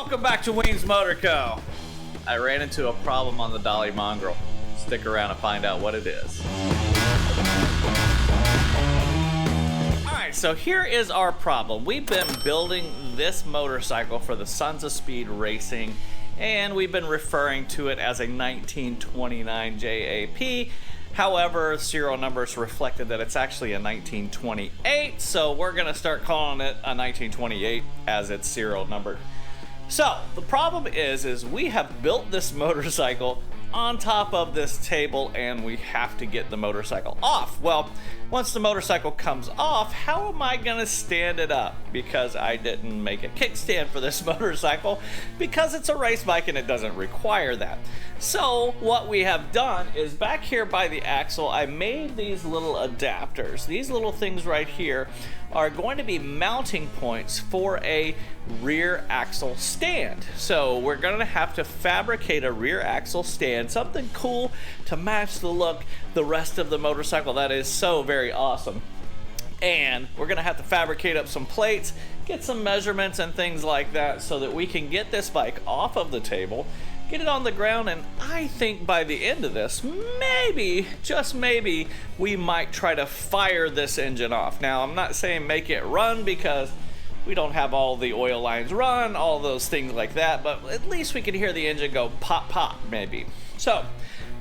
Welcome back to Weems Motor Co. I ran into a problem on the Dolly Mongrel. Stick around and find out what it is. Alright, so here is our problem. We've been building this motorcycle for the Sons of Speed Racing, and we've been referring to it as a 1929 JAP. However, serial numbers reflected that it's actually a 1928, so we're going to start calling it a 1928 as it's serial numbered. So, the problem is we have built this motorcycle on top of this table and we have to get the motorcycle off. Well, once the motorcycle comes off, how am I gonna stand it up? Because I didn't make a kickstand for this motorcycle because it's a race bike and it doesn't require that. So what we have done is back here by the axle, I made these little adapters. These little things right here are going to be mounting points for a rear axle stand. So we're going to have to fabricate a rear axle stand, something cool to match the look the rest of the motorcycle. That is so very awesome. And we're going to have to fabricate up some plates, get some measurements and things like that so that we can get this bike off of the table, get it on the ground, and I think by the end of this, maybe, just maybe, we might try to fire this engine off. Now, I'm not saying make it run because we don't have all the oil lines run, all those things like that, but at least we can hear the engine go pop, pop, maybe. So,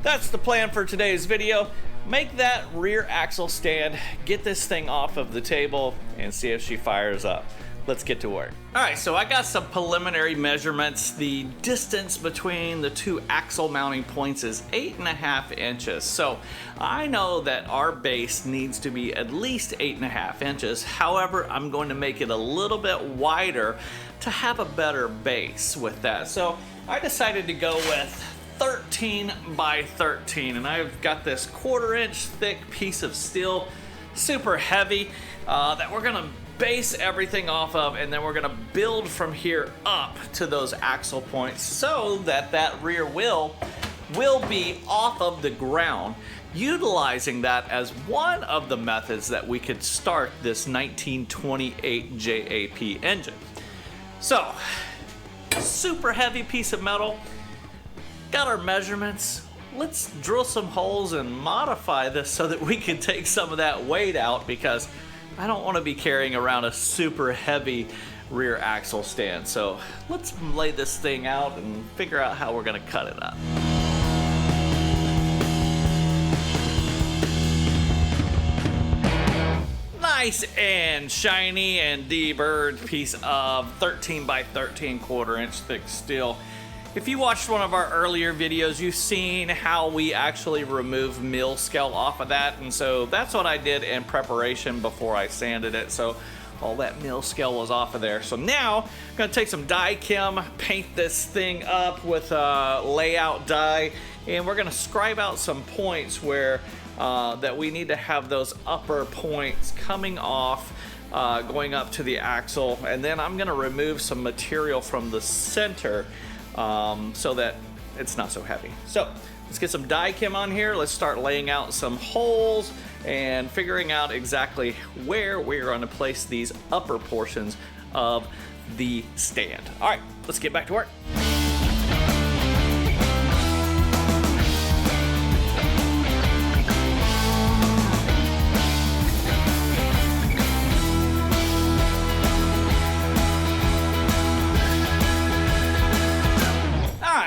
that's the plan for today's video. Make that rear axle stand, get this thing off of the table, and see if she fires up. Let's get to work. Alright, so I got some preliminary measurements. The distance between the two axle mounting points is 8.5 inches. So I know that our base needs to be at least 8.5 inches. However, I'm going to make it a little bit wider to have a better base with that. So I decided to go with 13 by 13, and I've got this 1/4 inch thick piece of steel, super heavy, that we're gonna base everything off of, and then we're gonna build from here up to those axle points so that that rear wheel will be off of the ground, utilizing that as one of the methods that we could start this 1928 JAP engine. So, super heavy piece of metal, got our measurements. Let's drill some holes and modify this so that we can take some of that weight out, because I don't want to be carrying around a super heavy rear axle stand. So let's lay this thing out and figure out how we're going to cut it up. Nice and shiny and deburred piece of 13 by 13 1/4 inch thick steel. If you watched one of our earlier videos, you've seen how we actually remove mill scale off of that, and so that's what I did in preparation before I sanded it, so all that mill scale was off of there. So now I'm going to take some dye chem, paint this thing up with a layout dye, and we're going to scribe out some points where that we need to have those upper points coming off, going up to the axle, and then I'm going to remove some material from the center so that it's not so heavy. So let's get some dye chem on here. Let's start laying out some holes and figuring out exactly where we're going to place these upper portions of the stand. All right, let's get back to work.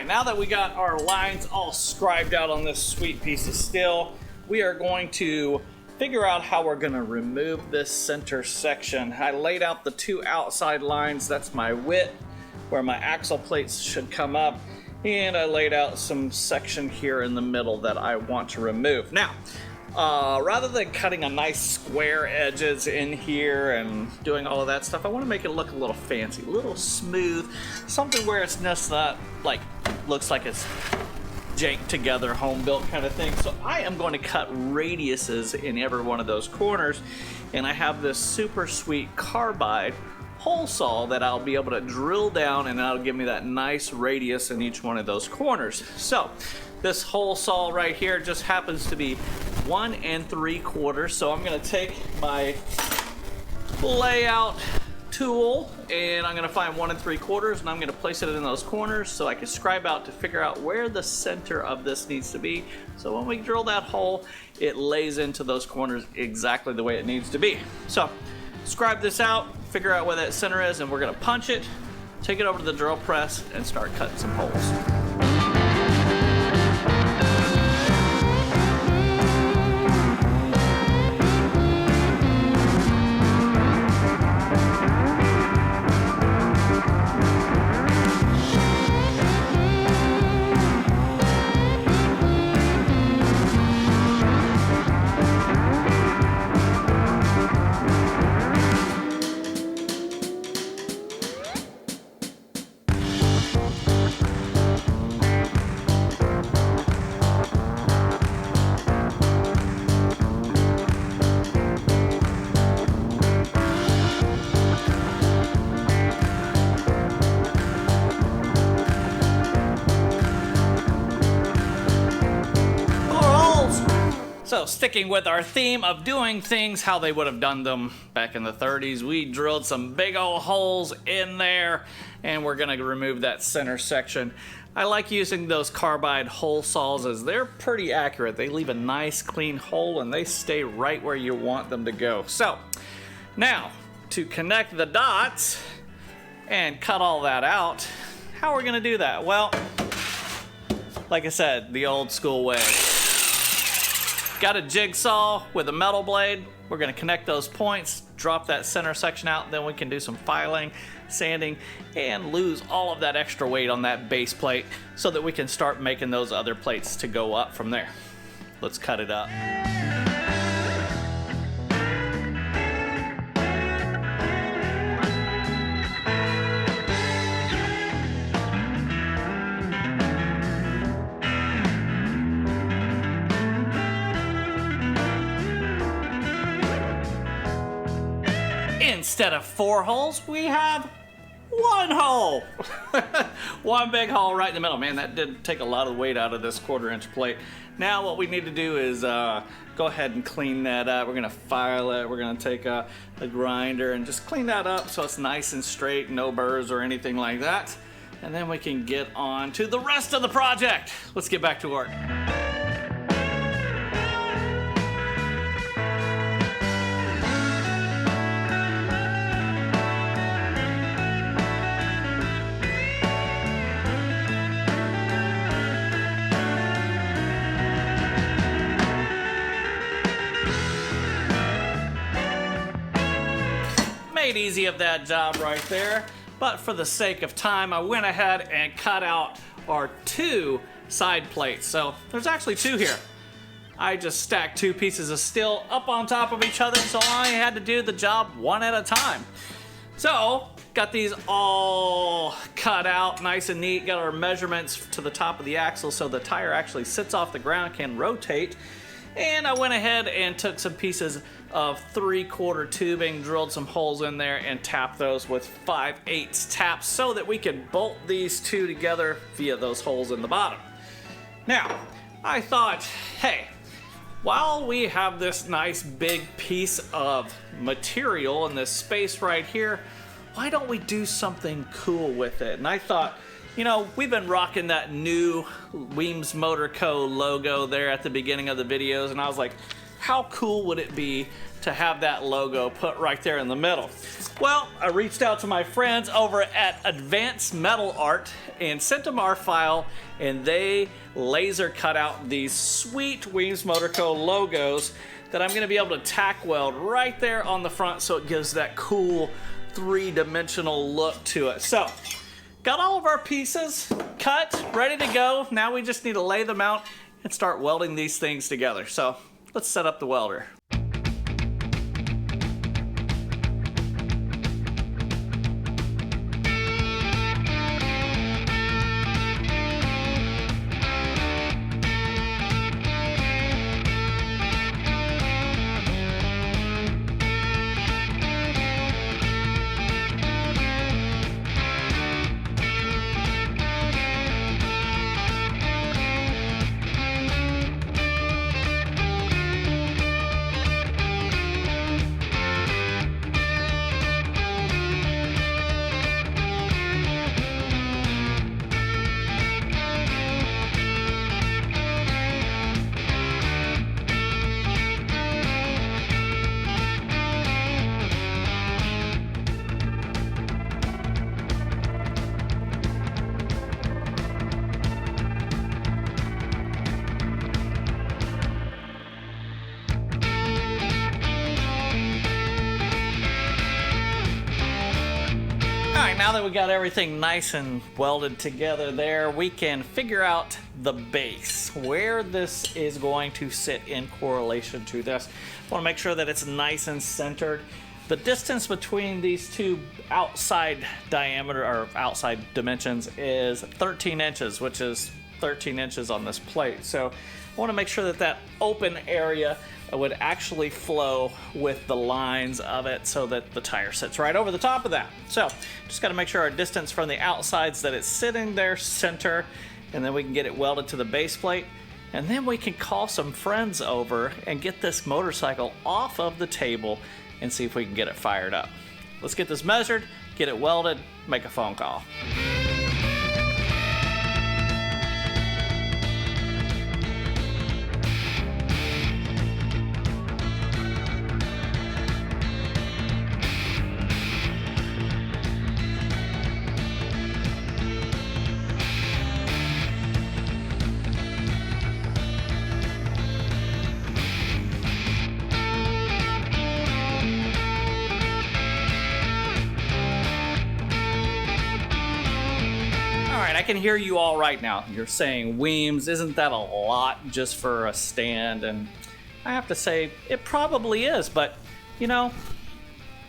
Now that we got our lines all scribed out on this sweet piece of steel, we are going to figure out how we're going to remove this center section. I laid out the two outside lines. That's my width where my axle plates should come up, and I laid out some section here in the middle that I want to remove. Now, rather than cutting a nice square edges in here and doing all of that stuff, I want to make it look a little fancy, a little smooth, something where it's just not like looks like it's janked together, home built kind of thing. So I am going to cut radiuses in every one of those corners, and I have this super sweet carbide hole saw that I'll be able to drill down, and that'll give me that nice radius in each one of those corners. So this hole saw right here just happens to be 1 3/4, so I'm going to take my layout tool, and I'm gonna find 1 3/4, and I'm gonna place it in those corners so I can scribe out to figure out where the center of this needs to be. So when we drill that hole, it lays into those corners exactly the way it needs to be. So scribe this out, figure out where that center is, and we're gonna punch it, take it over to the drill press, and start cutting some holes. So sticking with our theme of doing things how they would have done them back in the 30s, we drilled some big old holes in there, and we're gonna remove that center section. I like using those carbide hole saws as they're pretty accurate. They leave a nice clean hole and they stay right where you want them to go. So now to connect the dots and cut all that out, how are we gonna do that? Well, like I said, the old school way. Got a jigsaw with a metal blade. We're gonna connect those points, drop that center section out, then we can do some filing, sanding, and lose all of that extra weight on that base plate so that we can start making those other plates to go up from there. Let's cut it up. Instead of 4 holes, we have 1 hole. One big hole right in the middle. Man, that did take a lot of weight out of this 1/4-inch plate. Now what we need to do is go ahead and clean that up. We're gonna file it. We're gonna take a grinder and just clean that up so it's nice and straight, no burrs or anything like that. And then we can get on to the rest of the project. Let's get back to work. Made easy of that job right there, but for the sake of time I went ahead and cut out our 2 side plates. So there's actually 2 here. I just stacked 2 pieces of steel up on top of each other, so I had to do the job one at a time. So got these all cut out nice and neat, got our measurements to the top of the axle so the tire actually sits off the ground, can rotate. And I went ahead and took some pieces of 3/4 tubing, drilled some holes in there, and tapped those with 5/8 taps so that we could bolt these 2 together via those holes in the bottom. Now, I thought, hey, while we have this nice big piece of material in this space right here, why don't we do something cool with it? And I thought, you know, we've been rocking that new Weems Motor Co. logo there at the beginning of the videos, and I was like, how cool would it be to have that logo put right there in the middle? Well, I reached out to my friends over at Advanced Metal Art and sent them our file, and they laser cut out these sweet Weems Motor Co. logos that I'm gonna be able to tack weld right there on the front so it gives that cool 3-dimensional look to it. So, got all of our pieces cut, ready to go. Now we just need to lay them out and start welding these things together. So let's set up the welder. now that we got everything nice and welded together there, we can figure out the base, where this is going to sit in correlation to this. I want to make sure that it's nice and centered. The distance between these two outside diameter or outside dimensions is 13 inches, which is 13 inches on this plate. So I want to make sure that that open area would actually flow with the lines of it so that the tire sits right over the top of that. So just got to make sure our distance from the outsides, that it's sitting there center, and then we can get it welded to the base plate, and then we can call some friends over and get this motorcycle off of the table and see if we can get it fired up. Let's get this measured, get it welded, make a phone call. I can hear you all right now. You're saying, Weems, isn't that a lot just for a stand? And I have to say, it probably is, but you know,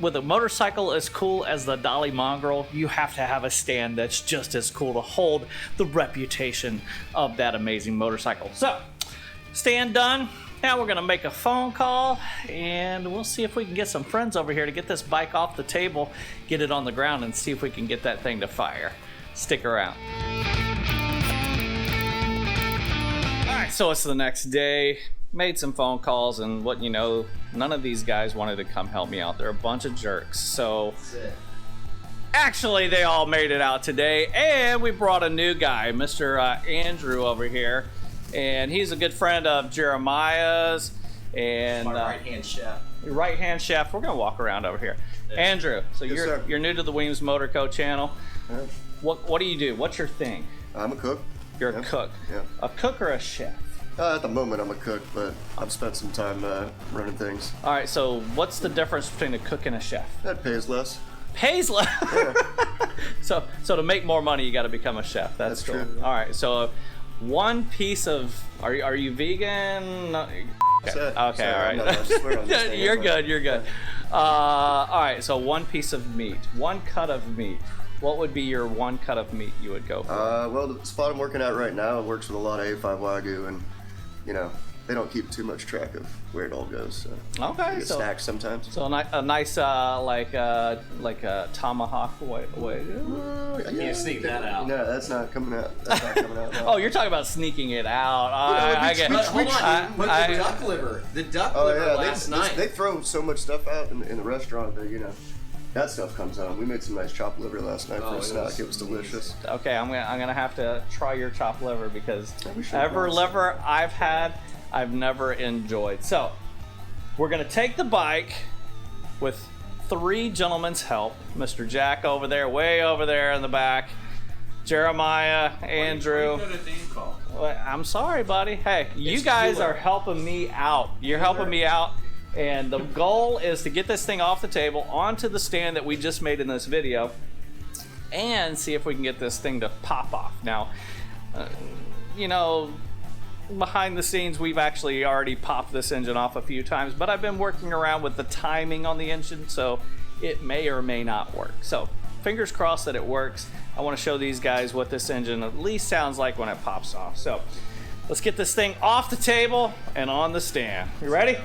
with a motorcycle as cool as the Dolly Mongrel, you have to have a stand that's just as cool to hold the reputation of that amazing motorcycle. So, stand done. Now we're gonna make a phone call and we'll see if we can get some friends over here to get this bike off the table, get it on the ground, and see if we can get that thing to fire. Stick around. Alright, so it's the next day. Made some phone calls, and what you know, none of these guys wanted to come help me out. They're a bunch of jerks. So actually they all made it out today, and we brought a new guy, Mr. Andrew over here, and he's a good friend of Jeremiah's and my right-hand chef. Your right-hand chef. We're gonna walk around over here. Yeah. Andrew, so Yes, you're new to the Weems Motor Co channel. Yeah. What do you do? What's your thing? I'm a cook. You're a cook. Yeah. A cook or a chef? At the moment, I'm a cook, but I've spent some time running things. All right. So what's the difference between a cook and a chef? That pays less. Pays less. Yeah. So to make more money, you got to become a chef. That's cool. True. All right. So one piece of are you vegan? No, okay. Sorry, All right. You're good. You're good. All right. So one piece of meat, one cut of meat. What would be your one cut of meat you would go for? Well, the spot I'm working at right now works with a lot of A5 Wagyu, and you know, they don't keep too much track of where it all goes. So okay, get so snacks sometimes. So a nice like a tomahawk way. You can't sneak that out. No, that's not coming out. That's not coming out. No. Oh, you're talking about sneaking it out. I get. But hold on, but the duck liver. The duck liver last night. They throw so much stuff out in the restaurant that, you know, that stuff comes on. We made some nice chopped liver last night for a snack. It was delicious. Okay, I'm gonna have to try your chopped liver, because Yeah, every liver I've had, I've never enjoyed. So we're gonna take the bike with 3 gentlemen's help. Mr. Jack over there, way over there in the back. Jeremiah, Andrew. Well, I'm sorry, buddy. Hey, you guys are helping me out. You're helping me out. And the goal is to get this thing off the table onto the stand that we just made in this video, and see if we can get this thing to pop off. Now, you know, behind the scenes, we've actually already popped this engine off a few times, but I've been working around with the timing on the engine, so it may or may not work. So fingers crossed that it works. I want to show these guys what this engine at least sounds like when it pops off. So let's get this thing off the table and on the stand. You ready?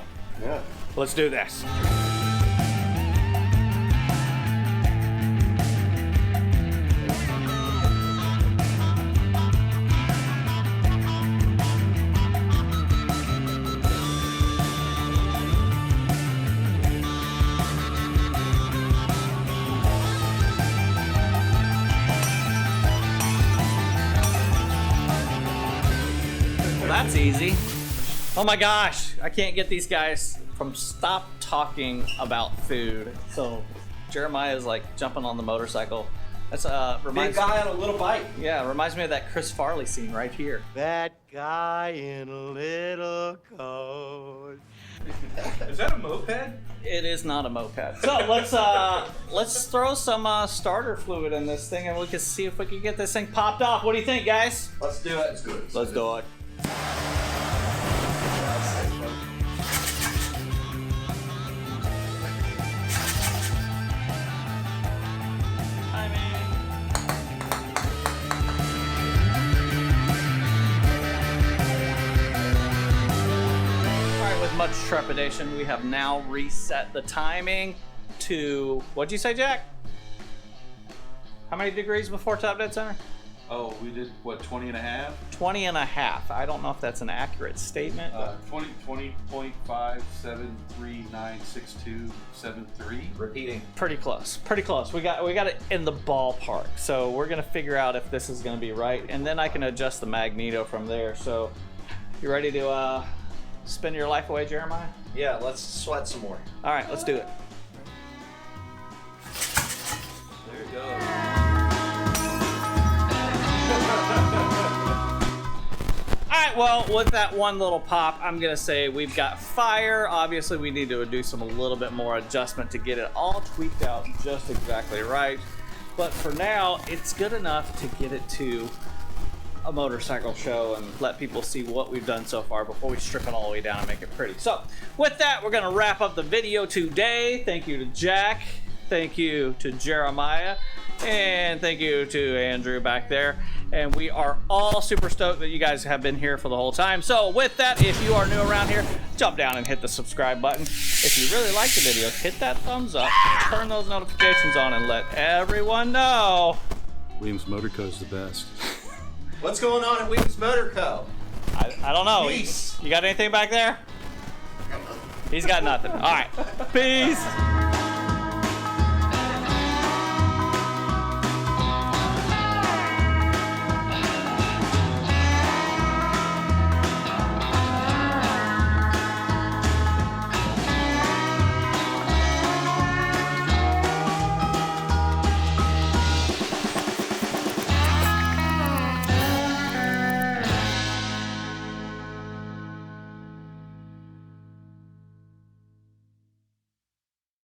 Yeah. Let's do this. Well, that's easy. Oh my gosh, I can't get these guys from stop talking about food. So Jeremiah is like jumping on the motorcycle, That's Big reminds guy on a little bike. Yeah, reminds me of that Chris Farley scene right here. That guy in a little coat. Is that a moped? It is not a moped. So let's throw some starter fluid in this thing, and we can see if we can get this thing popped off. What do you think, guys? Let's do it. Let's do it. Let's do it. Much trepidation, we have now reset the timing to, what'd you say, Jack? How many degrees before top dead center? Oh, we did, what, 20 and a half? 20 and a half. I don't know if that's an accurate statement. 20.5739627.3. Repeating. Pretty close. Pretty close. We got it in the ballpark. So we're gonna figure out if this is gonna be right, and then I can adjust the magneto from there. So you ready to spend your life away, Jeremiah? Yeah, let's sweat some more. All right, let's do it. There you go. All right, well, with that one little pop, I'm gonna say we've got fire. Obviously, we need to do a little bit more adjustment to get it all tweaked out just exactly right. But for now, it's good enough to get it to a motorcycle show and let people see what we've done so far before we strip it all the way down and make it pretty. So with that, we're gonna wrap up the video today. Thank you to Jack, thank you to Jeremiah, and thank you to Andrew back there. And we are all super stoked that you guys have been here for the whole time. So with that, if you are new around here, jump down and hit the subscribe button. If you really like the video, hit that thumbs up, turn those notifications on, and let everyone know. Weems Motor Co. is the best. What's going on at Weems Motor Co? I don't know. Peace. You got anything back there? He's got nothing. All right. Peace.